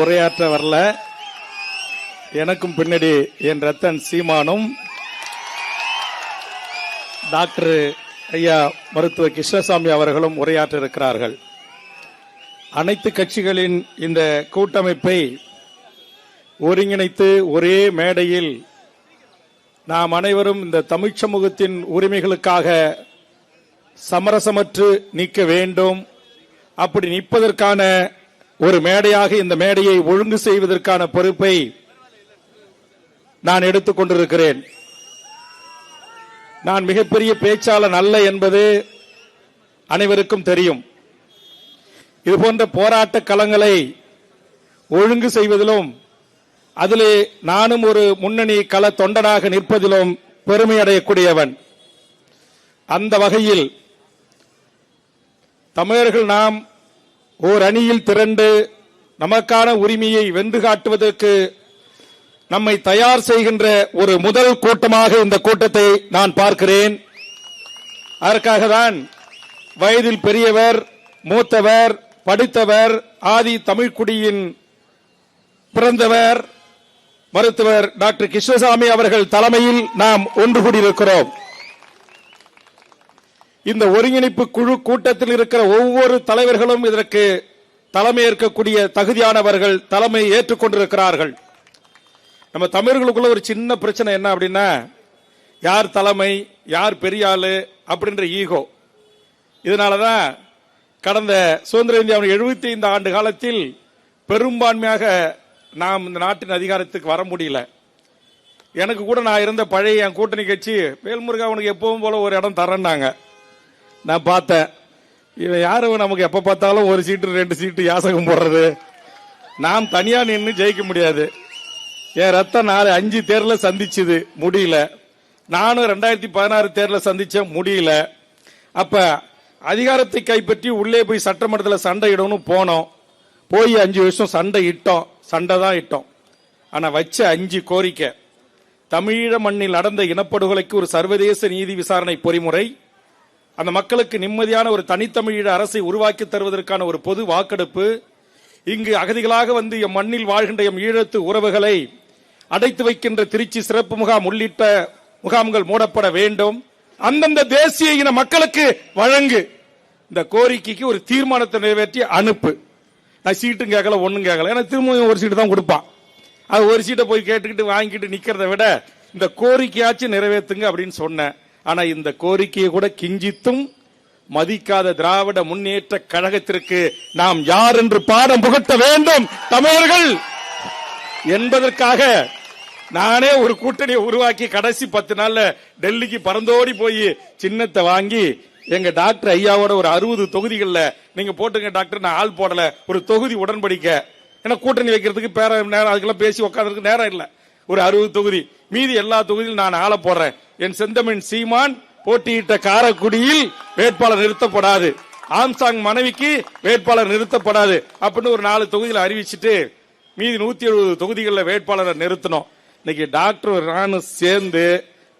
உரையாற்ற வரல. எனக்கும் பின்னாடி என் ரத்தன் சீமானும் டாக்டர் ஐயா மருத்துவர் கிருஷ்ணசாமி அவர்களும் உரையாற்ற இருக்கிறார்கள். அனைத்து கட்சிகளின் இந்த கூட்டமைப்பை ஒருங்கிணைத்து ஒரே மேடையில் நாம் அனைவரும் இந்த தமிழ் சமூகத்தின் உரிமைகளுக்காக சமரசமற்று நிற்க வேண்டும். அப்படி நிற்பதற்கான ஒரு மேடையாக இந்த மேடையை ஒழுங்கு செய்வதற்கான பொறுப்பை நான் எடுத்துக் கொண்டிருக்கிறேன். நான் மிகப்பெரிய பேச்சாளர் அல்ல என்பது அனைவருக்கும் தெரியும். இதுபோன்ற போராட்ட களங்களை ஒழுங்கு செய்வதிலும் அதிலே நானும் ஒரு முன்னணி கள தொண்டனாக நிற்பதிலும் பெருமை அடையக்கூடியவன். அந்த வகையில் தமிழர்கள் நாம் ஓர் அணியில் திரண்டு நமக்கான உரிமையை வென்று காட்டுவதற்கு நம்மை தயார் செய்கின்ற ஒரு முதல் கூட்டமாக இந்த கூட்டத்தை நான் பார்க்கிறேன். அதற்காக தான் வயதில் பெரியவர், மூத்தவர், படித்தவர், ஆதி தமிழ்குடியின் பிறந்தவர் மருத்துவர் டாக்டர் கிருஷ்ணசாமி அவர்கள் தலைமையில் நாம் ஒன்று கூடியிருக்கிறோம். இந்த ஒருங்கிணைப்பு குழு கூட்டத்தில் இருக்கிற ஒவ்வொரு தலைவர்களும் இதற்கு தலைமை ஏற்கக்கூடிய தகுதியானவர்கள், தலைமை ஏற்றுக்கொண்டிருக்கிறார்கள். நம்ம தமிழர்களுக்குள்ள ஒரு சின்ன பிரச்சனை என்ன அப்படின்னா, யார் தலைமை, யார் பெரிய ஆளு அப்படின்ற ஈகோ. இதனாலதான் கடந்த சுதந்திர இந்தியாவின் 75 ஆண்டு காலத்தில் பெரும்பான்மையாக நாம் இந்த நாட்டின் அதிகாரத்துக்கு வர முடியல. எனக்கு கூட நான் இருந்த பழைய என் கூட்டணி கட்சி வேல்முருகா அவனுக்கு எப்பவும் போல ஒரு இடம் தரேன்னாங்க. நான் பார்த்தேன், இவன் யாரும் நமக்கு எப்ப பார்த்தாலும் ஒரு சீட்டு 2 சீட்டு யாசகம் போடுறது. நாம் தனியா நின்று ஜெயிக்க முடியாது. என் ரத்தம் 5 தேர்தல சந்திச்சது முடியல. நானும் 2016 தேர்தல சந்திச்ச முடியல. அப்ப அதிகாரத்தை கைப்பற்றி உள்ளே போய் சட்டமன்றத்தில் சண்டையிடணும் போனோம். போய் 5 வருஷம் சண்டை தான் இட்டோம். ஆனா வச்ச 5 கோரிக்கை: தமிழீழ மண்ணில் நடந்த இனப்படுகொலைக்கு ஒரு சர்வதேச நீதி விசாரணை பொறிமுறை, அந்த மக்களுக்கு நிம்மதியான ஒரு தனித்தமிழீழ அரசை உருவாக்கி தருவதற்கான ஒரு பொது வாக்கெடுப்பு, இங்கு அகதிகளாக வந்து எம் மண்ணில் வாழ்கின்ற எம் ஈழத்து உறவுகளை அடைத்து வைக்கின்ற திருச்சி சிறப்பு முகாம் உள்ளிட்ட முகாம்கள் மூடப்பட வேண்டும், அந்தந்த தேசிய இன மக்களுக்கு வழங்கு. இந்த கோரிக்கைக்கு ஒரு தீர்மானத்தை நிறைவேற்றி அனுப்பு. நான் சீட்டும் கேட்கல, ஒன்னும் கேட்கல. ஏன்னா திரும்ப ஒரு சீட்டு தான் கொடுப்பான். அது ஒரு சீட்டை போய் கேட்டுக்கிட்டு வாங்கிட்டு நிக்கிறத விட இந்த கோரிக்கையாச்சும் நிறைவேற்றுங்க அப்படின்னு சொன்னேன். ஆனா இந்த கோரிக்கையை கூட கிஞ்சித்தும் மதிக்காத திராவிட முன்னேற்ற கழகத்திற்கு நாம் யார் என்று பாடம் புகட்ட வேண்டும் தமிழர்கள் என்பதற்காக நானே ஒரு கூட்டணியை உருவாக்கி கடைசி 10 நாள்ல டெல்லிக்கு பறந்தோடி போய் சின்னத்தை வாங்கி எங்க டாக்டர் ஐயாவோட ஒரு 60 தொகுதிகள்ல நீங்க போட்டுங்க டாக்டர், நான் ஆள் போடல, ஒரு தொகுதி உடன்படிக்கை. ஏன்னா கூட்டணி வைக்கிறதுக்கு நேரம் அதுக்கெல்லாம் பேசி உட்கார்றதுக்கு நேரம் இல்ல. ஒரு 60 தொகுதி, மீதி எல்லா தொகுதியிலும் நான் ஆள போடுறேன். என் செந்தமிழ் சீமான் போட்டியிட்ட காரைக்குடியில் வேட்பாளர் நிறுத்தப்படாது, ஆம்சாங் மனைவிக்கு வேட்பாளர் நிறுத்தப்படாது அப்படின்னு ஒரு 4 தொகுதியில் அறிவிச்சுட்டு மீதி 170 தொகுதிகளில் வேட்பாளரை நிறுத்தணும். இன்னைக்கு டாக்டர் நானும் சேர்ந்து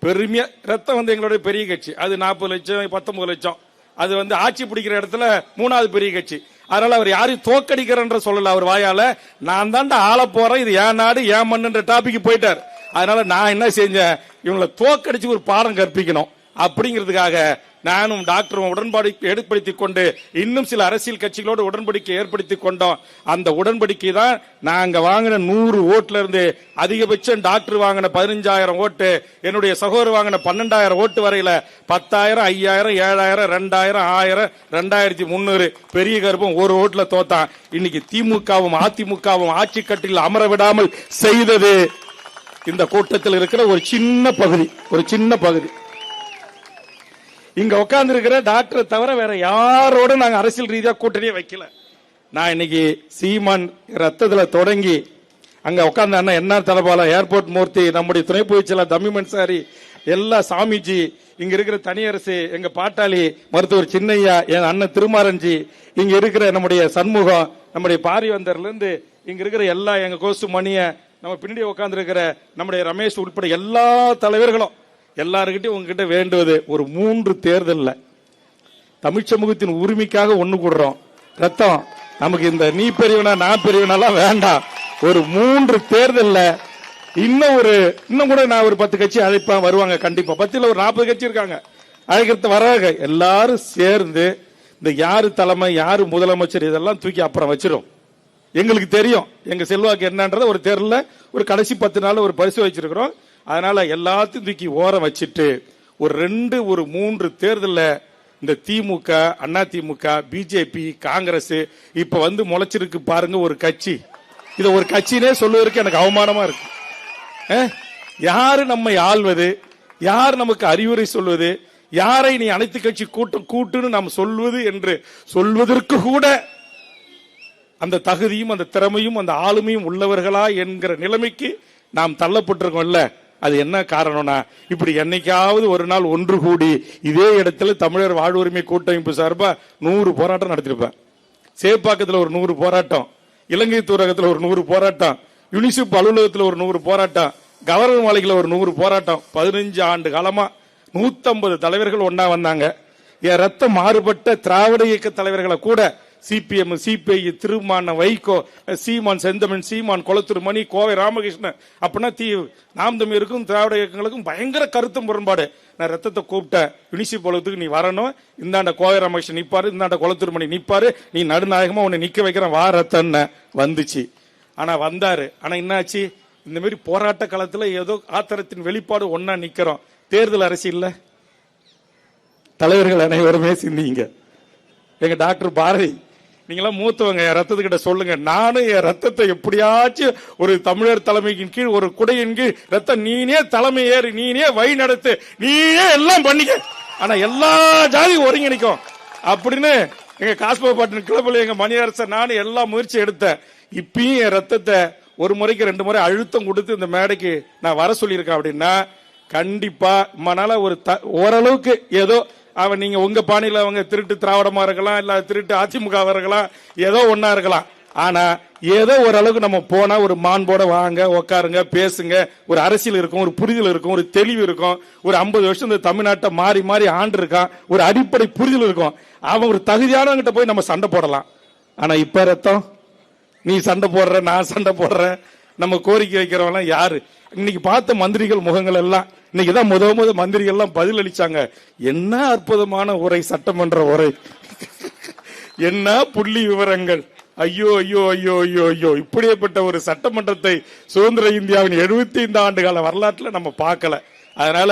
பெருமையா, ரத்தம் வந்து எங்களுடைய பெரிய கட்சி, அது 40 லட்சம் 19 லட்சம், அது வந்து ஆட்சி பிடிக்கிற இடத்துல 3வது பெரிய கட்சி. அதனால அவர் யாரையும் தோக்கடிக்கிறன்ற சொல்லல. அவர் வாயால நான் தாண்டா ஆள போறேன், இது ஏன் நாடு ஏன் மண்ணுன்ற டாபிக் போயிட்டார். அதனால நான் என்ன செஞ்சேன், இவங்களை தோக்கடிச்சு ஒரு பாடம் கற்பிக்கணும் அப்படிங்கிறதுக்காக நானும் டாக்டரும் உடன்பாடு ஏற்படுத்திக் கொண்டு இன்னும் சில அரசியல் கட்சிகளோடு உடன்படிக்கை ஏற்படுத்திக் கொண்டோம். அந்த உடன்படிக்கை தான் நாங்க வாங்கின 100 ஓட்டுல இருந்து அதிகபட்சம் டாக்டர் வாங்கின 15,000 ஓட்டு, என்னுடைய சகோதரர் வாங்கின 12,000 ஓட்டு வரையில 10,000 5,000 7,000 2,000 1000 2,300 பெரிய கருப்பம் ஒரு ஓட்டுல தோத்தான். இன்னைக்கு திமுகவும் அதிமுகவும் ஆட்சி கட்டில் அமர விடாமல் செய்தது இந்த கூட்டத்தில் இருக்கிற ஒரு சின்ன பகுதி. இங்க உட்கார்ந்து இருக்கிற டாக்டரை தவிர வேற யாரோட நாங்க அரசியல் ரீதியா கூட்டணியே வைக்கல. நான் இன்னைக்கு சீமான் ரத்தத்துல தொடங்கி அங்க உட்கார்ந்த அண்ணா என்ஆர் தலபாலம், ஏர்போர்ட் மூர்த்தி, நம்முடைய துணை பொதுச்செயலாளர் தமிழ்மன்சாரி, எல்லா சாமிஜி, இங்க இருக்கிற தனியரசு, எங்க பாட்டாளி மருத்துவர் சின்னையா, என் அண்ணன் திருமாரஞ்சி, இங்க இருக்கிற நம்முடைய சண்முகம், நம்முடைய பாரிவந்தர்ல இருந்து இங்க இருக்கிற எல்லா எங்க கோசு மணிய, நம்ம பின்னாடி உட்கார்ந்து இருக்கிற நம்முடைய ரமேஷ் உட்பட எல்லா தலைவர்களும் எல்லாருக்கிட்டையும் உங்ககிட்ட வேண்டுவது ஒரு 3 தேர்தல்ல தமிழ் சமூகத்தின் உரிமைக்காக ஒண்ணு கூடுறோம். ரத்தம் நமக்கு இந்த நீ பெரியவனா நான் பெரியவனாலாம் வேண்டாம். ஒரு 3 தேர்தல்ல இன்னும் கூட நான் ஒரு 10 கட்சி அழைப்பேன், வருவாங்க கண்டிப்பா. 10ல ஒரு 40 கட்சி இருக்காங்க, அழைக்கிறது வராங்க. எல்லாரும் சேர்ந்து இந்த யாரு தலைமை யாரு முதலமைச்சர் இதெல்லாம் தூக்கி அப்புறம் வச்சிரும். எங்களுக்கு தெரியும் எங்க செல்வாக்கு என்னன்றத ஒரு தேர்தல்ல ஒரு கடைசி 10 நாள் ஒரு பரிசு வச்சிருக்கிறோம். அதனால எல்லாத்தையும் தூக்கி ஓரம் வச்சுட்டு ஒரு 3 தேர்தல்ல இந்த திமுக, அண்ணா திமுக, பிஜேபி, காங்கிரஸ் இப்ப வந்து முளைச்சிருக்கு பாருங்க ஒரு கட்சி. இத ஒரு கட்சினே சொல்லுவதற்கு எனக்கு அவமானமா இருக்கு. யாரு நம்மை ஆள்வது, யார் நமக்கு அறிவுரை சொல்வது, யாரை நீ அனைத்து கட்சி கூட்டுன்னு நாம் சொல்வது என்று சொல்வதற்கு கூட அந்த தகுதியும் அந்த திறமையும் அந்த ஆளுமையும் உள்ளவர்களா என்கிற நிலைமைக்கு நாம் தள்ளப்பட்டிருக்கோம்ல. அது என்ன காரணம்னா, இப்படி என்னைக்காவது ஒரு நாள் ஒன்று கூடி இதே இடத்துல தமிழர் வாழ்வுரிமை கூட்டமைப்பு சார்பா 100 போராட்டம் நடத்திருப்பேன். சேப்பாக்கத்தில் ஒரு 100 போராட்டம், இலங்கை தூரகத்தில் ஒரு 100 போராட்டம், யூனிசிப் அலுவலகத்தில் ஒரு 100 போராட்டம், கவர்னர் மாளிகையில் ஒரு 100 போராட்டம். 15 ஆண்டு காலமா 150 தலைவர்கள் ஒன்னா வந்தாங்க. என் ரத்தம் மாறுபட்ட திராவிட இயக்க தலைவர்களை கூட சிபிஎம், சிபிஐ, திருமான வைகோ, சீமான் செந்தமன், சீமான் கொளத்தூர் மணி, கோவை ராமகிருஷ்ணன், அப்படின்னா நாம் தமிழருக்கும் திராவிட இயக்கங்களுக்கும் பயங்கர கருத்து முரண்பாடு. நான் ரத்தத்தை கூப்பிட்டேன், யூனிசிப் அலுவலகத்துக்கு நீ வரணும், இந்தாண்ட கோவை ராமகிருஷ்ணன் நிப்பாரு, இந்தாண்ட கொளத்தூர் மணி நிப்பாரு, நீ நடுநாயகமா உன்னை நிக்க வைக்கிறேன் வா ரத்தன்னு வந்துச்சு. ஆனா வந்தாரு. ஆனா என்னாச்சு, இந்த மாதிரி போராட்ட காலத்துல ஏதோ ஆத்திரத்தின் வெளிப்பாடு ஒன்னா நிக்கிறோம். தேர்தல் அரசியல்ல தலைவர்கள் அனைவருமே சிந்திங்க. எங்க டாக்டர் பாரதி, நீங்களாம் மூத்தவங்க, என் ரத்தத்துக்கிட்ட சொல்லுங்க, நானும் என் ரத்தத்தை எப்படியாச்சும் ஒரு தமிழர் தலைமையின் கீழ் ஒரு குடையின் கீழ் ரத்தம் நீனே தலைமை ஏறி நீனே வழி நடத்து, நீனே எல்லாம் பண்ணிக்க, ஆனா எல்லா ஜாதியும் ஒருங்கிணைக்கும் அப்படின்னு எங்க காஸ்போ பாட்டின் கிளப்பில் எங்க மணியரசர் நானும் எல்லா முயற்சி எடுத்தேன். இப்பயும் என் ரத்தத்தை ஒரு முறைக்கு 2 முறை அழுத்தம் கொடுத்து இந்த மேடைக்கு நான் வர சொல்லியிருக்கேன். அப்படின்னா கண்டிப்பா மனால ஓரளவுக்கு ஏதோ அவன் நீங்க உங்க பாணியில அவங்க திருட்டு திராவிடமா இருக்கலாம், இல்ல திருட்டு அதிமுக இருக்கலாம், ஏதோ ஒன்னா இருக்கலாம். ஆனா ஏதோ ஓரளவுக்கு நம்ம போனா ஒரு மாண்போட வாங்க உட்காருங்க பேசுங்க, ஒரு அரசியல் இருக்கும், ஒரு புரிதல் இருக்கும், ஒரு தெளிவு இருக்கும். ஒரு 50 வருஷம் இந்த தமிழ்நாட்டை மாறி மாறி ஆண்டு இருக்கான், ஒரு அடிப்படை புரிதல் இருக்கும். அவன் ஒரு தகுதியானவங்கிட்ட போய் நம்ம சண்டை போடலாம். ஆனா இப்ப ரத்தம் நீ சண்டை போடுற, நான் சண்டை போடுறேன், நம்ம கோரிக்கை வைக்கிறவங்க யாரு? இன்னைக்கு பார்த்த மந்திரிகள் முகங்கள் எல்லாம் இன்னைக்குதான் முத மந்திரிகள் எல்லாம் பதில் அளிச்சாங்க. என்ன அற்புதமான உரை, சட்டமன்ற உரை, என்ன புள்ளி விவரங்கள். ஐயோ ஐயோ ஐயோ ஐயோ ஐயோ, இப்படியேப்பட்ட ஒரு சட்டமன்றத்தை சுதந்திர இந்தியாவின் 75 ஆண்டு கால வரலாற்றுல நம்ம பார்க்கல. அதனால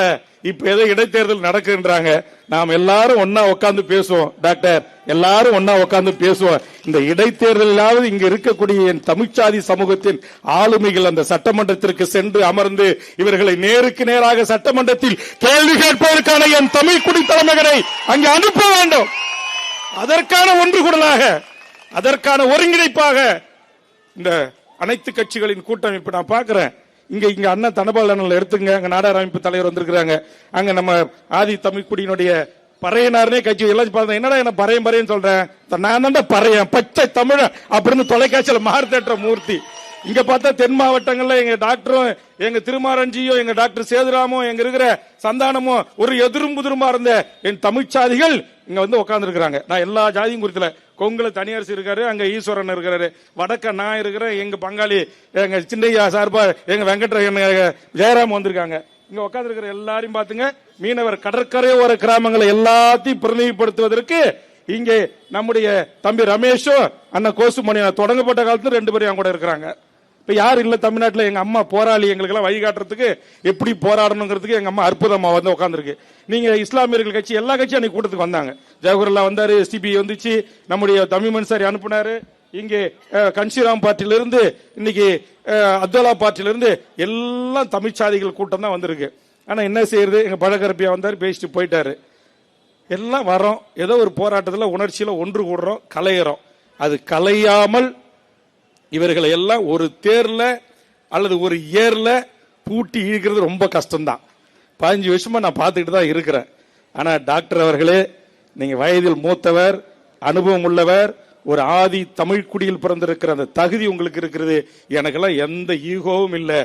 இப்ப ஏதோ இடைத்தேர்தல் நடக்குன்றாங்க, நாம் எல்லாரும் ஒன்னா உட்கார்ந்து பேசுவோம் டாக்டர், எல்லாரும் ஒன்னா உட்கார்ந்து பேசுவோம். இந்த இடைத்தேர்தலாவது இங்க இருக்கக்கூடிய என் தமிழ்ச்சாதி சமூகத்தின் ஆளுமைகள் அந்த சட்டமன்றத்திற்கு சென்று அமர்ந்து இவர்களை நேருக்கு நேராக சட்டமன்றத்தில் கேள்வி கேட்பதற்கான என் தமிழ் குடி தலைமைகளை அங்கே அனுப்ப வேண்டும். அதற்கான ஒன்று கூடலாக, அதற்கான ஒருங்கிணைப்பாக இந்த அனைத்து கட்சிகளின் கூட்டமைப்பு நான் பார்க்கிறேன். இங்க அண்ணா தனபால் எடுத்துங்க, அங்க நாடார் அமைப்பு தலைவர் வந்திருக்கிறாங்க, அங்க நம்ம ஆதி தமிழ்குடியினுடைய பறையனார்னே கட்சி எல்லாம் பார்த்தா என்னடா என்ன பறையன்னு சொல்றேன், நான் தான் பறையன் பச்சை தமிழ அப்படின்னு தொலைக்காட்சியில மாறுதேற்ற மூர்த்தி. இங்க பார்த்தா தென் மாவட்டங்கள்ல எங்க டாக்டரும் எங்க திருமாரஞ்சியும் எங்க டாக்டர் சேதுராமும் எங்க இருக்கிற சந்தானமும் ஒரு எதிரும் புதிருமா இருந்த என் தமிழ்ச்சாதிகள் இங்க வந்து உட்கார்ந்து இருக்கிறாங்க. நான் எல்லா ஜாதியும் குறித்துல, கொங்குல தனியரசு இருக்காரு, அங்க ஈஸ்வரன் இருக்கிறாரு, வடக்க நான் இருக்கிறேன், எங்க பங்காளி எங்க சின்னையா சார்பா எங்க வெங்கட்ரகன் ஜெயராம் வந்திருக்காங்க. இங்க உட்கார்ந்து இருக்கிற எல்லாரையும் பாத்துங்க, மீனவர் கடற்கரையோர கிராமங்களை எல்லாத்தையும் பிரதிநிதிப்படுத்துவதற்கு இங்கே நம்முடைய தம்பி ரமேஷும் அண்ணா கோசுமணி தொடங்கப்பட்ட காலத்துல 2 பேரும் கூட இருக்கிறாங்க. இப்ப யாரு இல்ல தமிழ்நாட்டில், எங்க அம்மா போராளி, எங்களுக்கு எல்லாம் வழிகாட்டுறதுக்கு எப்படி போராடணுங்கிறதுக்கு எங்க அம்மா அற்புதமா வந்து உட்காந்துருக்கு. நீங்க இஸ்லாமியர்கள் கட்சி எல்லா கட்சியும் அன்னைக்கு கூட்டத்துக்கு வந்தாங்க. ஜவஹர்லா வந்தாரு, எஸ்டிபி வந்துச்சு, நம்முடைய தமிழ் மன்சாரி அனுப்புனாரு, இங்கே கன்சிராம் பார்ட்டியிலிருந்து இன்னைக்கு அப்துல்லா பார்ட்டியிலிருந்து எல்லாம் தமிழ்ச்சாதிகள் கூட்டம் தான் வந்திருக்கு. ஆனா என்ன செய்யறது, எங்க பழகரப்பியா வந்தாரு, பேசிட்டு போயிட்டாரு. எல்லாம் வரோம், ஏதோ ஒரு போராட்டத்தில் உணர்ச்சியில ஒன்று கூடுறோம், கலையிறோம். அது கலையாமல் இவர்களை எல்லாம் ஒரு தேர்ல அல்லது ஒரு ஏர்ல பூட்டி இழுக்கிறது ரொம்ப கஷ்டம்தான். 15 வருஷமா நான் பார்த்துக்கிட்டு தான் இருக்கிறேன். ஆனா டாக்டர் அவர்களே, நீங்க வயதில் மூத்தவர், அனுபவம் உள்ளவர், ஒரு ஆதி தமிழ் குடியில் பிறந்திருக்கிற அந்த தகுதி உங்களுக்கு இருக்கிறது. எனக்கெல்லாம் எந்த ஈகோவும் இல்லை.